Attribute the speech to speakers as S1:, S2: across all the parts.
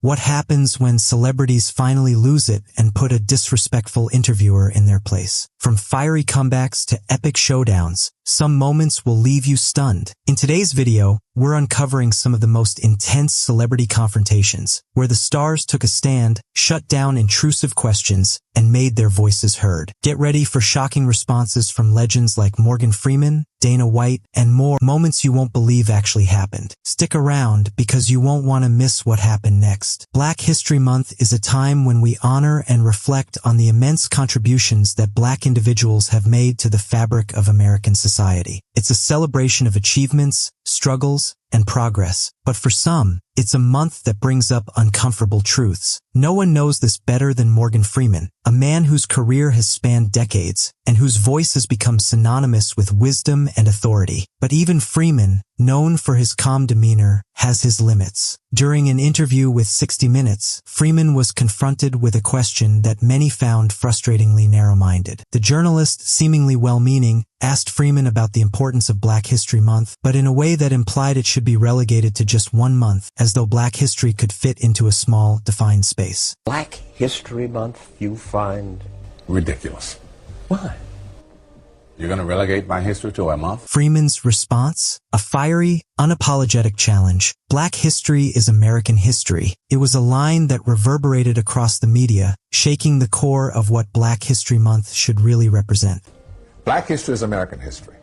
S1: What happens when celebrities finally lose it and put a disrespectful interviewer in their place? From fiery comebacks to epic showdowns, some moments will leave you stunned. In today's video, we're uncovering some of the most intense celebrity confrontations, where the stars took a stand, shut down intrusive questions, and made their voices heard. Get ready for shocking responses from legends like Morgan Freeman, Dana White, and more, moments you won't believe actually happened. Stick around because you won't want to miss what happened next. Black History Month is a time when we honor and reflect on the immense contributions that Black individuals have made to the fabric of American society. It's a celebration of achievements, struggles, and progress. But for some, it's a month that brings up uncomfortable truths. No one knows this better than Morgan Freeman, a man whose career has spanned decades and whose voice has become synonymous with wisdom and authority. But even Freeman, known for his calm demeanor, has his limits. During an interview with 60 Minutes, Freeman was confronted with a question that many found frustratingly narrow-minded. The journalist, seemingly well-meaning, asked Freeman about the importance of Black History Month, but in a way that implied it should be relegated to just 1 month, as though Black history could fit into a small, defined space.
S2: Black History Month you find
S3: ridiculous.
S2: Why?
S3: You're going to relegate my history to a month?
S1: Freeman's response? A fiery, unapologetic challenge. Black history is American history. It was a line that reverberated across the media, shaking the core of what Black History Month should really represent.
S3: Black history is American history.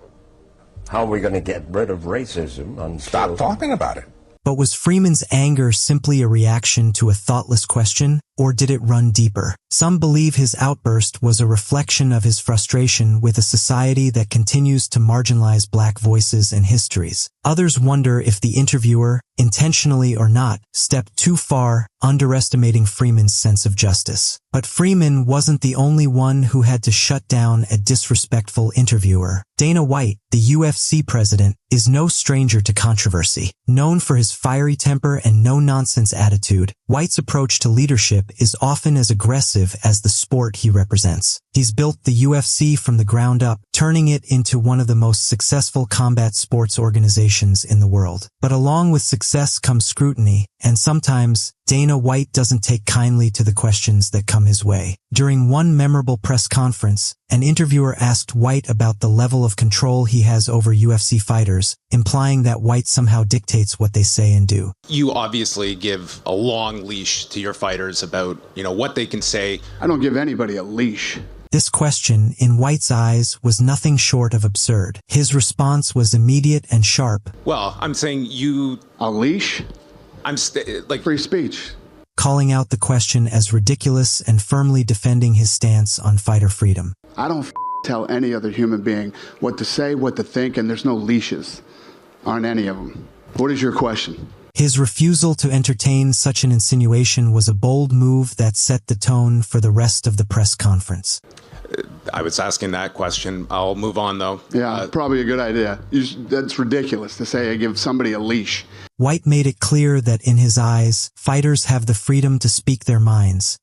S2: How are we going to get rid of racism?
S3: Stop talking about it.
S1: But was Freeman's anger simply a reaction to a thoughtless question, or did it run deeper? Some believe his outburst was a reflection of his frustration with a society that continues to marginalize Black voices and histories. Others wonder if the interviewer, intentionally or not, stepped too far, underestimating Freeman's sense of justice. But Freeman wasn't the only one who had to shut down a disrespectful interviewer. Dana White, the UFC president, is no stranger to controversy. Known for his fiery temper and no-nonsense attitude, White's approach to leadership is often as aggressive as the sport he represents. He's built the UFC from the ground up, turning it into one of the most successful combat sports organizations in the world. But along with success comes scrutiny, and sometimes Dana White doesn't take kindly to the questions that come his way. During one memorable press conference, an interviewer asked White about the level of control he has over UFC fighters, implying that White somehow dictates what they say and do.
S4: You obviously give a long leash to your fighters about, what they can say.
S5: I don't give anybody a leash.
S1: This question, in White's eyes, was nothing short of absurd. His response was immediate and sharp.
S4: Well, I'm saying you...
S5: A leash?
S4: I'm
S5: free speech.
S1: Calling out the question as ridiculous and firmly defending his stance on fighter freedom.
S5: I don't tell any other human being what to say, what to think, and there's no leashes on any of them. What is your question?
S1: His refusal to entertain such an insinuation was a bold move that set the tone for the rest of the press conference.
S4: I was asking that question. I'll move on, though.
S5: Yeah, probably a good idea. That's ridiculous to say I give somebody a leash.
S1: White made it clear that in his eyes, fighters have the freedom to speak their minds.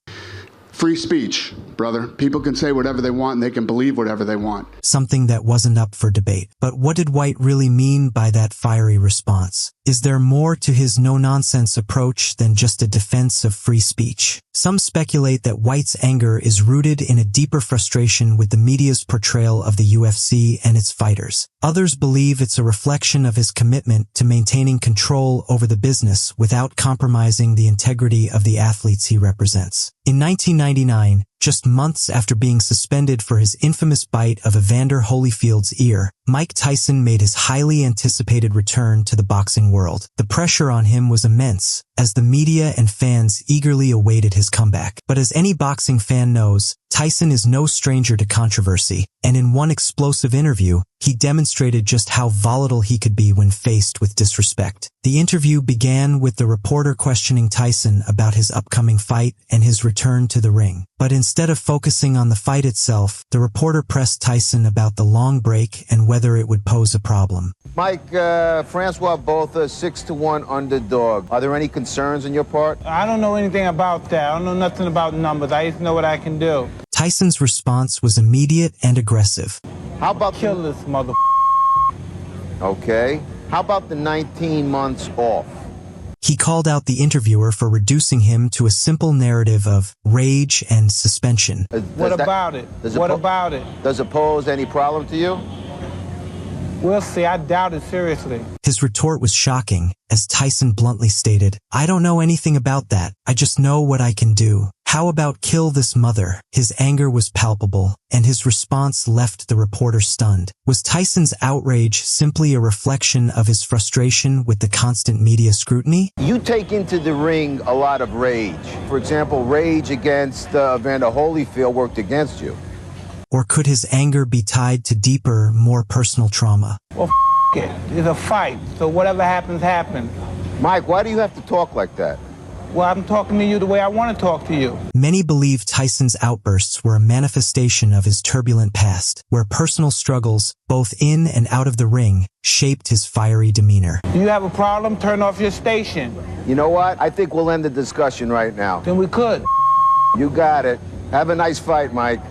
S5: Free speech, brother. People can say whatever they want and they can believe whatever they want.
S1: Something that wasn't up for debate. But what did White really mean by that fiery response? Is there more to his no-nonsense approach than just a defense of free speech? Some speculate that White's anger is rooted in a deeper frustration with the media's portrayal of the UFC and its fighters. Others believe it's a reflection of his commitment to maintaining control over the business without compromising the integrity of the athletes he represents. In 1999, just months after being suspended for his infamous bite of Evander Holyfield's ear, Mike Tyson made his highly anticipated return to the boxing world. The pressure on him was immense, as the media and fans eagerly awaited his comeback. But as any boxing fan knows, Tyson is no stranger to controversy, and in one explosive interview, he demonstrated just how volatile he could be when faced with disrespect. The interview began with the reporter questioning Tyson about his upcoming fight and his return to the ring. But instead of focusing on the fight itself, the reporter pressed Tyson about the long break and whether it would pose a problem.
S6: Mike, Francois both a 6-1 underdog. Are there any concerns on your part?
S7: I don't know anything about that. I don't know nothing about numbers. I just know what I can do.
S1: Tyson's response was immediate and aggressive.
S6: How about
S7: kill this
S6: Okay. How about the 19 months off?
S1: He He called out the interviewer for reducing him to a simple narrative of rage and suspension.
S7: What about it? What about it?
S6: Does it pose any problem to you?
S7: We'll see. I doubt it seriously.
S1: His retort was shocking, as Tyson bluntly stated, "I don't know anything about that. I just know what I can do. How about kill this mother?" His anger was palpable, and his response left the reporter stunned. Was Tyson's outrage simply a reflection of his frustration with the constant media scrutiny?
S6: You take into the ring a lot of rage. For example, rage against Evander Holyfield worked against you.
S1: Or could his anger be tied to deeper, more personal trauma?
S7: Well, it. It's a fight, so whatever happens, happens.
S6: Mike, why do you have to talk like that?
S7: Well, I'm talking to you the way I want to talk to you.
S1: Many believe Tyson's outbursts were a manifestation of his turbulent past, where personal struggles, both in and out of the ring, shaped his fiery demeanor.
S7: Do you have a problem? Turn off your station.
S6: You know what? I think we'll end the discussion right now.
S7: Then we could.
S6: You got it. Have a nice fight, Mike.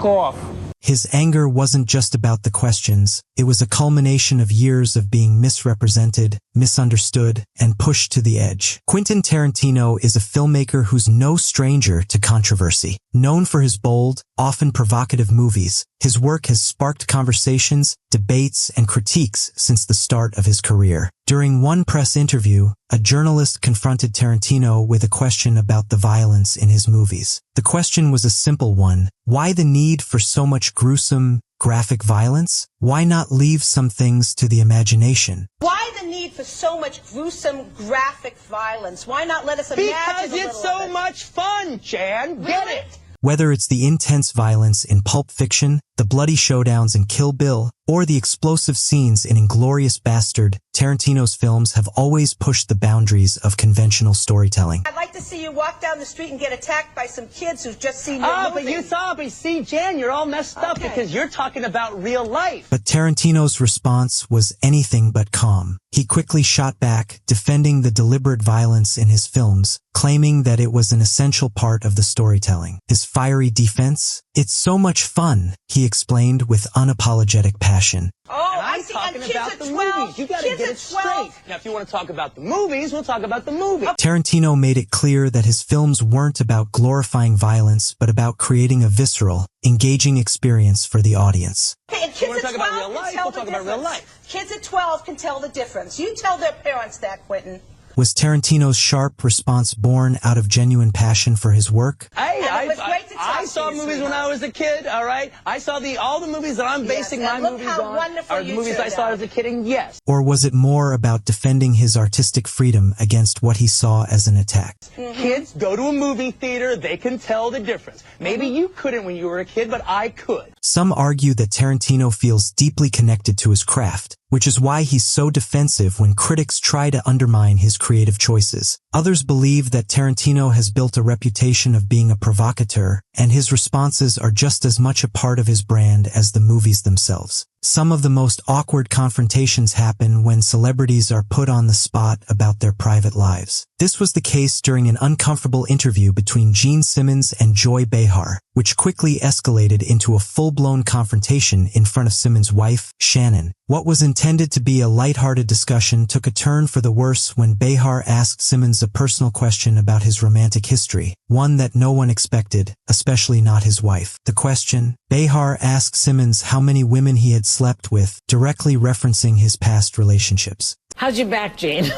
S7: Off.
S1: His anger wasn't just about the questions, it was a culmination of years of being misrepresented, misunderstood, and pushed to the edge. Quentin Tarantino is a filmmaker who's no stranger to controversy. Known for his bold, often provocative movies, his work has sparked conversations, debates, and critiques since the start of his career. During one press interview, a journalist confronted Tarantino with a question about the violence in his movies. The question was a simple one: why the need for so much gruesome, graphic violence? Why not leave some things to the imagination?
S8: Why the need for so much gruesome, graphic violence? Why not let us imagine
S9: Because it's so much fun, Jan. Get it?
S1: Whether it's the intense violence in Pulp Fiction, the bloody showdowns in Kill Bill, or the explosive scenes in Inglourious Bastard, Tarantino's films have always pushed the boundaries of conventional storytelling.
S8: I'd like to see you walk down the street and get attacked by some kids who've just seen your movie.
S9: But you saw, but see, Jan, you're all messed up because you're talking about real life.
S1: But Tarantino's response was anything but calm. He quickly shot back, defending the deliberate violence in his films, claiming that it was an essential part of the storytelling. His fiery defense? "It's so much fun," he explained with unapologetic passion.
S8: Oh,
S9: And I'm
S8: I see.
S9: talking
S8: And
S9: about
S8: kids
S9: the
S8: at 12,
S9: movies. You got to
S8: kids
S9: get
S8: at
S9: it
S8: 12.
S9: straight. Now, if you want to talk about the movies, we'll talk about the movies.
S1: Tarantino made it clear that his films weren't about glorifying violence, but about creating a visceral, engaging experience for the audience.
S8: Okay, and kids
S9: wanna
S8: at
S9: talk about
S8: 12
S9: real
S8: can
S9: life?
S8: tell
S9: We'll
S8: the
S9: talk about real
S8: difference.
S9: life.
S8: Kids at 12 can tell the difference. You tell their parents that, Quentin.
S1: Was Tarantino's sharp response born out of genuine passion for his work?
S9: I saw movies when I was a kid, all right? I saw all the movies that I'm basing my movies on are the movies I saw as a kid, and yes.
S1: Or was it more about defending his artistic freedom against what he saw as an attack?
S9: Kids go to a movie theater, they can tell the difference. Maybe you couldn't when you were a kid, but I could.
S1: Some argue that Tarantino feels deeply connected to his craft, which is why he's so defensive when critics try to undermine his creative choices. Others believe that Tarantino has built a reputation of being a provocateur, and his responses are just as much a part of his brand as the movies themselves. Some of the most awkward confrontations happen when celebrities are put on the spot about their private lives. This was the case during an uncomfortable interview between Gene Simmons and Joy Behar, which quickly escalated into a full-blown confrontation in front of Simmons' wife, Shannon. What was intended to be a lighthearted discussion took a turn for the worse when Behar asked Simmons a personal question about his romantic history, one that no one expected, especially not his wife. The question: Behar asked Simmons how many women he had slept with, directly referencing his past relationships.
S10: How's your back, Gene?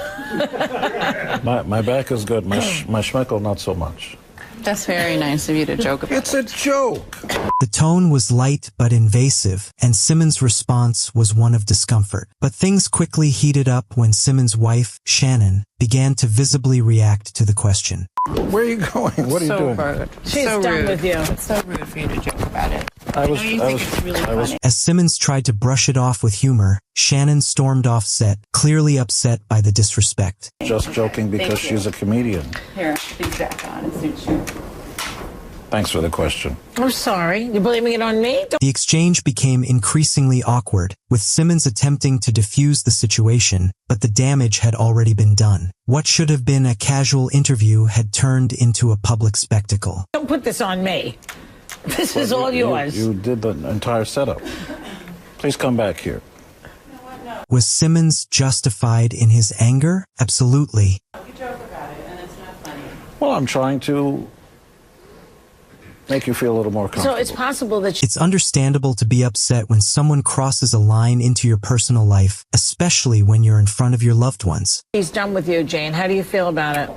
S11: My back is good. My schmeckle, not so much.
S10: That's very nice of you to joke about.
S11: It's a joke.
S1: The tone was light but invasive, and Simmons' response was one of discomfort. But things quickly heated up when Simmons' wife, Shannon, began to visibly react to the question.
S11: Where are you going? What are you doing?
S10: Rude. She's so done rude. With you. It's so rude for you to joke about it. I was.
S1: As Simmons tried to brush it off with humor, Shannon stormed off set, clearly upset by the disrespect.
S11: Just joking because she's a comedian.
S10: Here, these back on. It suits you.
S11: Thanks for the question.
S10: I'm sorry. You're blaming it on me?
S1: The exchange became increasingly awkward, with Simmons attempting to defuse the situation, but the damage had already been done. What should have been a casual interview had turned into a public spectacle.
S10: Don't put this on me. This is all yours.
S11: You did the entire setup. Please come back here.
S1: Was Simmons justified in his anger? Absolutely.
S11: Well, I'm trying to make you feel a little more comfortable.
S10: So it's possible that
S1: It's understandable to be upset when someone crosses a line into your personal life, especially when you're in front of your loved ones.
S10: he's done with you, Jane. How do you feel about it?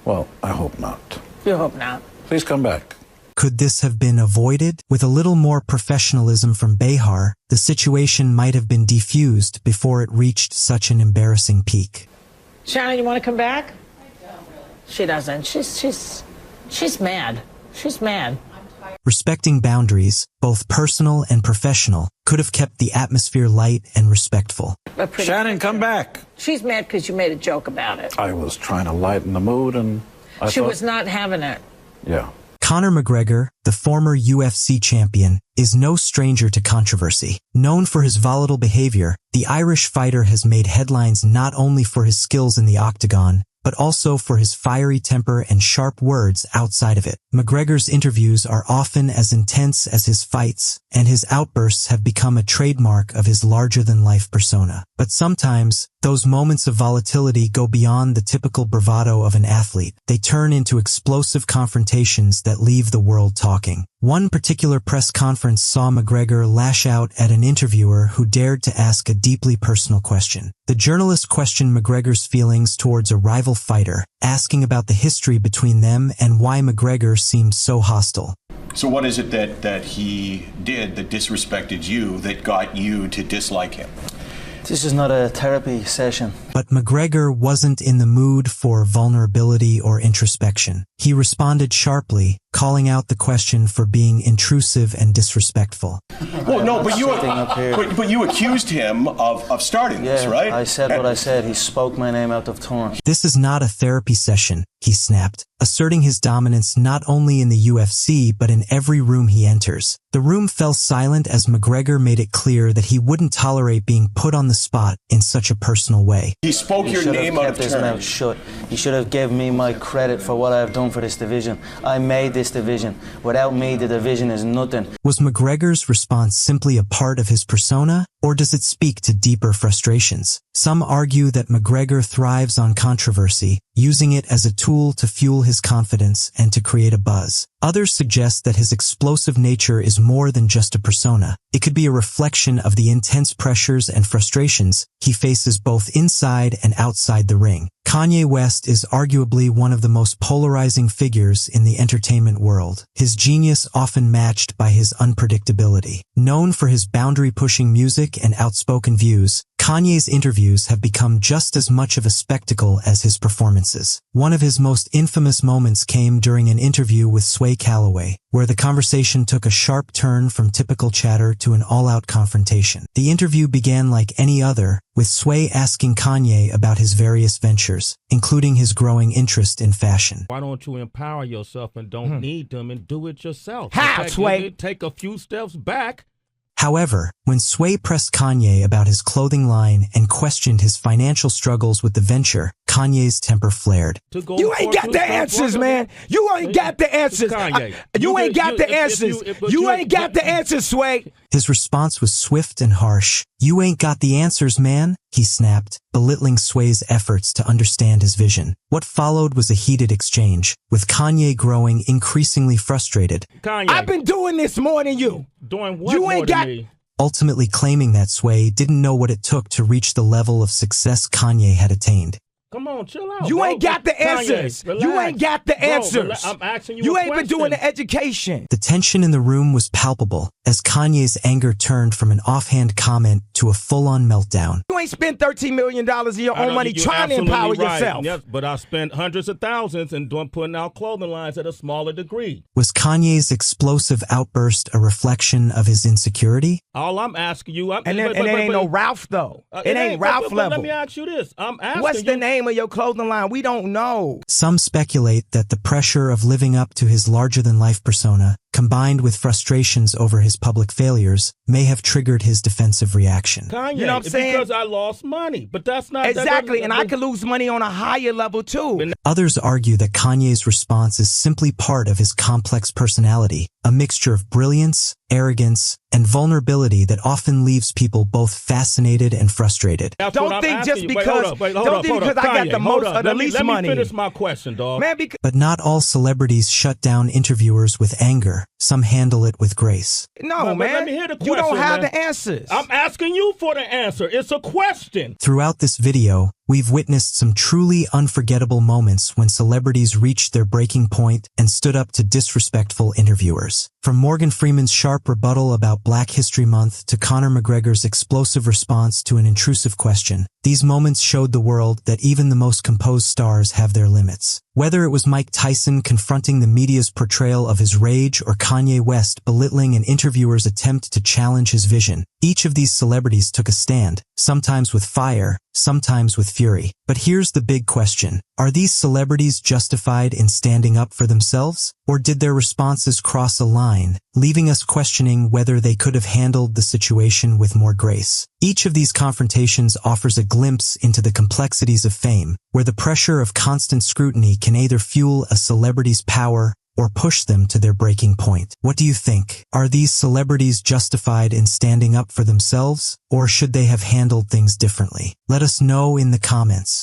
S11: Well, I hope not.
S10: You hope not.
S11: Please come back.
S1: Could this have been avoided? With a little more professionalism from Behar, the situation might have been defused before it reached such an embarrassing peak.
S10: Shannon, you want to come back? She doesn't. She's mad. She's mad.
S1: Respecting boundaries, both personal and professional, could have kept the atmosphere light and respectful.
S11: Shannon, come back.
S10: She's mad because you made a joke about it.
S11: I was trying to lighten the mood, and
S10: She was not having it.
S11: Yeah.
S1: Conor McGregor, the former UFC champion, is no stranger to controversy. Known for his volatile behavior, the Irish fighter has made headlines not only for his skills in the octagon, but also for his fiery temper and sharp words outside of it. McGregor's interviews are often as intense as his fights, and his outbursts have become a trademark of his larger-than-life persona. But sometimes, those moments of volatility go beyond the typical bravado of an athlete. They turn into explosive confrontations that leave the world talking. One particular press conference saw McGregor lash out at an interviewer who dared to ask a deeply personal question. The journalist questioned McGregor's feelings towards a rival fighter, asking about the history between them and why McGregor seemed so hostile.
S12: So what is it that he did that disrespected you, that got you to dislike him?
S13: This is not a therapy session.
S1: But McGregor wasn't in the mood for vulnerability or introspection. He responded sharply, calling out the question for being intrusive and disrespectful.
S12: Well, no, but you accused him of starting this, right?
S13: I said what I said. He spoke my name out of turn.
S1: This is not a therapy session, he snapped, asserting his dominance not only in the UFC but in every room he enters. The room fell silent as McGregor made it clear that he wouldn't tolerate being put on the spot in such a personal way.
S12: He spoke your name out of turn.
S13: He should have kept his mouth shut. He should have given me my credit for what I have done for this division. I made this division. Without me, the division is nothing.
S1: Was McGregor's response simply a part of his persona, or does it speak to deeper frustrations? Some argue that McGregor thrives on controversy, using it as a tool to fuel his confidence and to create a buzz. Others suggest that his explosive nature is more than just a persona. It could be a reflection of the intense pressures and frustrations he faces both inside and outside the ring. Kanye West is arguably one of the most polarizing figures in the entertainment world, his genius often matched by his unpredictability. Known for his boundary-pushing music and outspoken views, Kanye's interviews have become just as much of a spectacle as his performances. One of his most infamous moments came during an interview with Sway Calloway, where the conversation took a sharp turn from typical chatter to an all-out confrontation. The interview began like any other, with Sway asking Kanye about his various ventures, including his growing interest in fashion.
S14: Why don't you empower yourself and don't need them and do it yourself?
S9: How, Sway?
S14: Take a few steps back.
S1: However, when Sway pressed Kanye about his clothing line and questioned his financial struggles with the venture, Kanye's temper flared.
S9: You ain't got the answers, man. You ain't got the answers. You ain't got the answers. You ain't got the answers, Sway.
S1: His response was swift and harsh. You ain't got the answers, man, he snapped, belittling Sway's efforts to understand his vision. What followed was a heated exchange, with Kanye growing increasingly frustrated.
S9: Kanye, I've been doing this more than you.
S14: Doing what
S9: you ain't got
S14: me?
S1: Ultimately claiming that Sway didn't know what it took to reach the level of success Kanye had attained.
S14: Come on, chill out.
S9: You
S14: bro.
S9: ain't got the answers.
S14: Kanye,
S9: you ain't got the answers.
S14: I'm asking you.
S9: You
S14: a
S9: ain't
S14: question.
S9: been doing the education.
S1: The tension in the room was palpable as Kanye's anger turned from an offhand comment to a full-on meltdown.
S9: You ain't spent $13 million of your own money trying to empower yourself.
S14: Yes, but I spent hundreds of thousands and putting out clothing lines at a smaller degree.
S1: Was Kanye's explosive outburst a reflection of his insecurity?
S14: All I'm asking you...
S9: And it ain't no Ralph, though. It ain't Ralph level.
S14: Let me ask you this. I'm asking
S9: What's the name of your clothing line? We don't know.
S1: Some speculate that the pressure of living up to his larger-than-life persona combined with frustrations over his public failures, may have triggered his defensive reaction.
S14: Kanye,
S15: you know what I'm saying?
S14: Because I lost money, but that's not
S15: exactly, and I could lose money on a higher level too.
S1: Others argue that Kanye's response is simply part of his complex personality, a mixture of brilliance, arrogance, and vulnerability that often leaves people both fascinated and frustrated.
S15: Don't think just because I got the most or the least money.
S14: Let me finish my question, dog.
S15: Man,
S1: but not all celebrities shut down interviewers with anger. Some handle it with grace.
S15: No, man.
S14: Let me hear the question,
S15: you don't have
S14: man.
S15: the answers.
S14: I'm asking you for the answer. It's a question.
S1: Throughout this video, we've witnessed some truly unforgettable moments when celebrities reached their breaking point and stood up to disrespectful interviewers. From Morgan Freeman's sharp rebuttal about Black History Month to Conor McGregor's explosive response to an intrusive question, these moments showed the world that even the most composed stars have their limits. Whether it was Mike Tyson confronting the media's portrayal of his rage or Kanye West belittling an interviewer's attempt to challenge his vision, each of these celebrities took a stand, sometimes with fire, sometimes with fury. But here's the big question. Are these celebrities justified in standing up for themselves? Or did their responses cross a line, leaving us questioning whether they could have handled the situation with more grace? Each of these confrontations offers a glimpse into the complexities of fame, where the pressure of constant scrutiny can either fuel a celebrity's power or push them to their breaking point. What do you think? Are these celebrities justified in standing up for themselves, or should they have handled things differently? Let us know in the comments.